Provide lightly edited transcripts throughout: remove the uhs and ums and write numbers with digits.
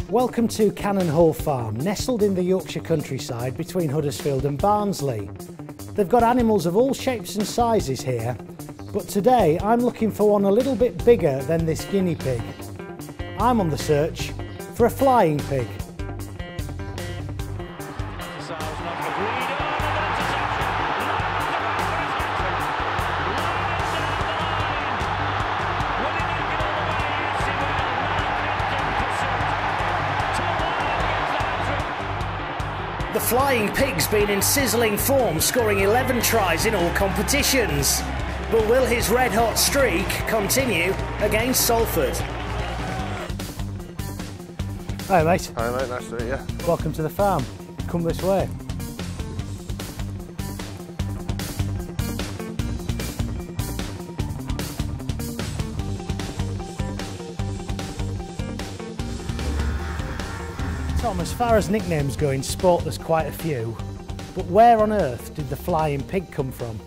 Welcome to Cannon Hall Farm, nestled in the Yorkshire countryside between Huddersfield and Barnsley. They've got animals of all shapes and sizes here, but today I'm looking for one a little bit bigger than this guinea pig. I'm on the search for a flying pig. The flying pig's been in sizzling form, scoring 11 tries in all competitions. But will his red-hot streak continue against Salford? Hi mate. Hi mate, nice to meet you. Welcome to the farm. Come this way. Tom, as far as nicknames go in sport, there's quite a few, but where on earth did the flying pig come from?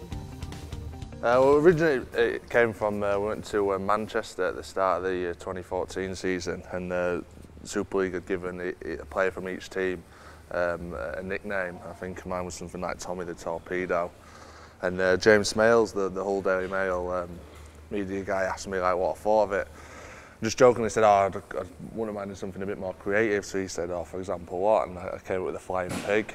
Well, originally it came from, we went to Manchester at the start of the 2014 season, and the Super League had given a player from each team a nickname. I think mine was something like Tommy the Torpedo. And James Smales, the Hull Daily Mail media guy, asked me like what I thought of it. Just jokingly said, I wouldn't mind something a bit more creative, so he said, for example what? And I came up with the flying pig.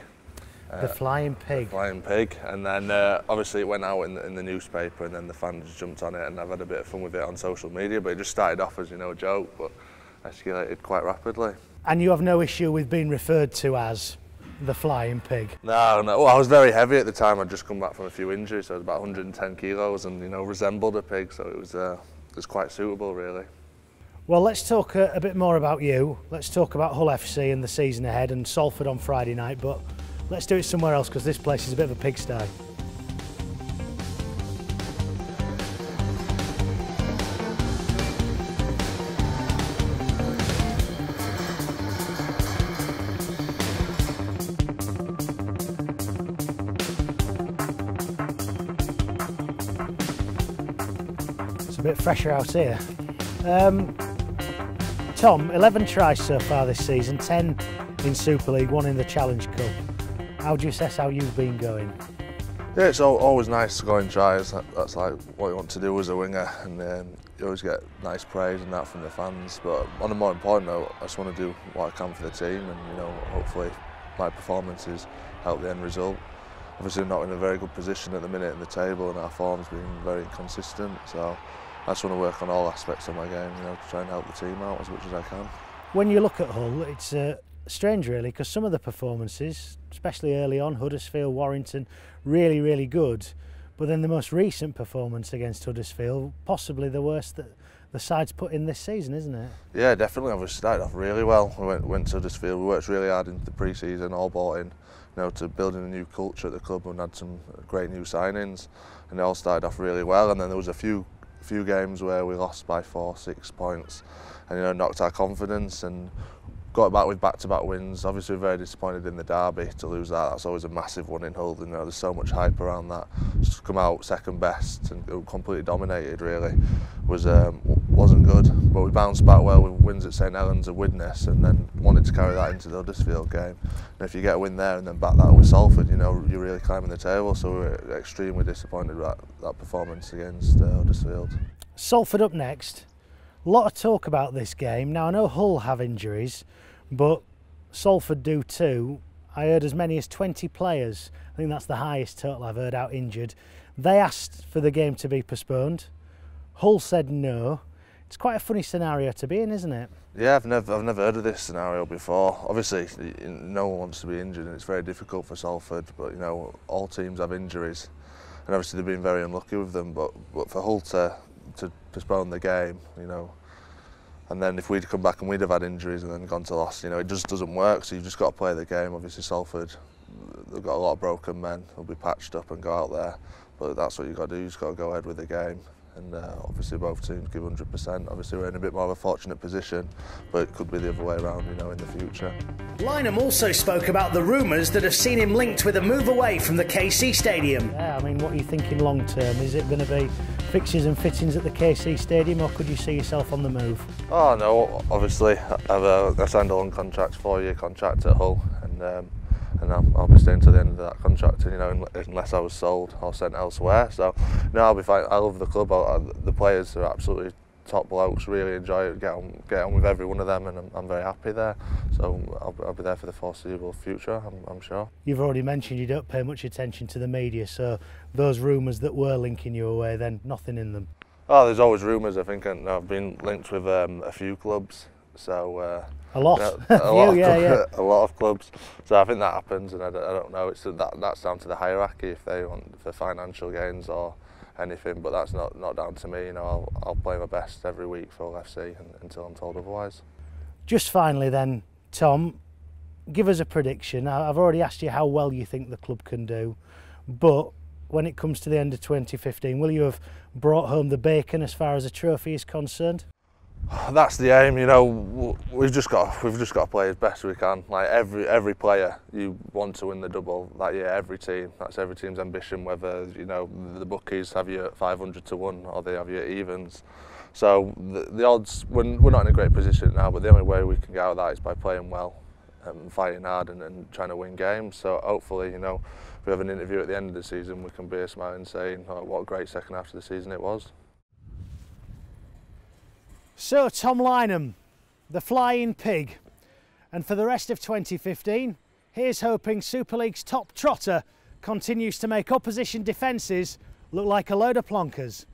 The flying pig? The flying pig, and then obviously it went out in the newspaper, and then the fans jumped on it, and I've had a bit of fun with it on social media, but it just started off as, a joke, but escalated quite rapidly. And you have no issue with being referred to as the flying pig? No. Well, I was very heavy at the time. I'd just come back from a few injuries, so I was about 110 kilos and, resembled a pig, so it was quite suitable, really. Well, let's talk a bit more about you. Let's talk about Hull FC and the season ahead and Salford on Friday night, but let's do it somewhere else because this place is a bit of a pigsty. It's a bit fresher out here. Tom, 11 tries so far this season, 10 in Super League, 1 in the Challenge Cup. How do you assess how you've been going? Yeah, it's always nice to go and tries. That's like what you want to do as a winger, and you always get nice praise and that from the fans. But on a more important note, I just want to do what I can for the team, and hopefully my performances help the end result. Obviously, we're not in a very good position at the minute in the table, and our form's been very inconsistent. So I just want to work on all aspects of my game, to try and help the team out as much as I can. When you look at Hull, it's strange really, because some of the performances, especially early on, Huddersfield, Warrington, really, really good. But then the most recent performance against Huddersfield, possibly the worst that the side's put in this season, isn't it? Yeah, definitely. We started off really well. We went to Huddersfield. We worked really hard into the pre-season, all bought in, to building a new culture at the club, and had some great new signings, and they all started off really well. And then there was a few games where we lost by 4-6 points, and knocked our confidence, and got back with back-to-back wins. Obviously, we're very disappointed in the derby to lose that. That's always a massive one in Hull. There's so much hype around that. Just to come out second best and completely dominated, really, wasn't good. But we bounced back well with wins at St Helens and Widnes, and then wanted to carry that into the Huddersfield game. And if you get a win there and then back that with Salford, you're really climbing the table. So we're extremely disappointed with that performance against Huddersfield. Salford up next. A lot of talk about this game. Now, I know Hull have injuries, but Salford do too. I heard as many as 20 players. I think that's the highest total I've heard out injured. They asked for the game to be postponed. Hull said no. It's quite a funny scenario to be in, isn't it? Yeah, I've never heard of this scenario before. Obviously, no one wants to be injured, and it's very difficult for Salford. But all teams have injuries, and obviously they've been very unlucky with them. But for Hull to postpone the game, and then if we'd come back and we'd have had injuries and then gone to loss, it just doesn't work. So you've just got to play the game. Obviously Salford, they've got a lot of broken men. They'll be patched up and go out there, but that's what you've got to do. You've just got to go ahead with the game. and obviously both teams give 100%. Obviously we're in a bit more of a fortunate position, but it could be the other way around, you know, in the future. Lineham also spoke about the rumours that have seen him linked with a move away from the KC Stadium. Yeah, I mean, what are you thinking long term? Is it going to be fixtures and fittings at the KC Stadium, or could you see yourself on the move? Oh no, obviously I signed a long contract, 4-year contract at Hull, and I'll be staying to the end of that contract, you know, unless I was sold or sent elsewhere. So no, I'll be fine. I love the club. The players are absolutely top blokes. Really enjoy it. Get on with every one of them, and I'm very happy there. So I'll be there for the foreseeable future, I'm sure. You've already mentioned you don't pay much attention to the media, so those rumours that were linking you away, then nothing in them. Oh, there's always rumours. I think I've been linked with a few clubs. So a lot, a lot of clubs. So I think that happens, and I don't know. That's down to the hierarchy if they want for financial gains or anything. But that's not down to me. You know, I'll play my best every week for Hull FC until I'm told otherwise. Just finally, then, Tom, give us a prediction. I've already asked you how well you think the club can do, but when it comes to the end of 2015, will you have brought home the bacon as far as a trophy is concerned? That's the aim, you know. We've just got to play as best we can. Like every player, you want to win the double that year. Every team, that's every team's ambition. Whether you know the bookies have you at 500 to 1 or they have you at evens. So the odds, we're not in a great position now, but the only way we can get out of that is by playing well, fighting hard, and trying to win games. So hopefully, you know, if we have an interview at the end of the season, we can be smiling, saying, "Oh, what a great second half of the season it was." So, Tom Lineham, the flying pig. And for the rest of 2015, here's hoping Super League's top trotter continues to make opposition defences look like a load of plonkers.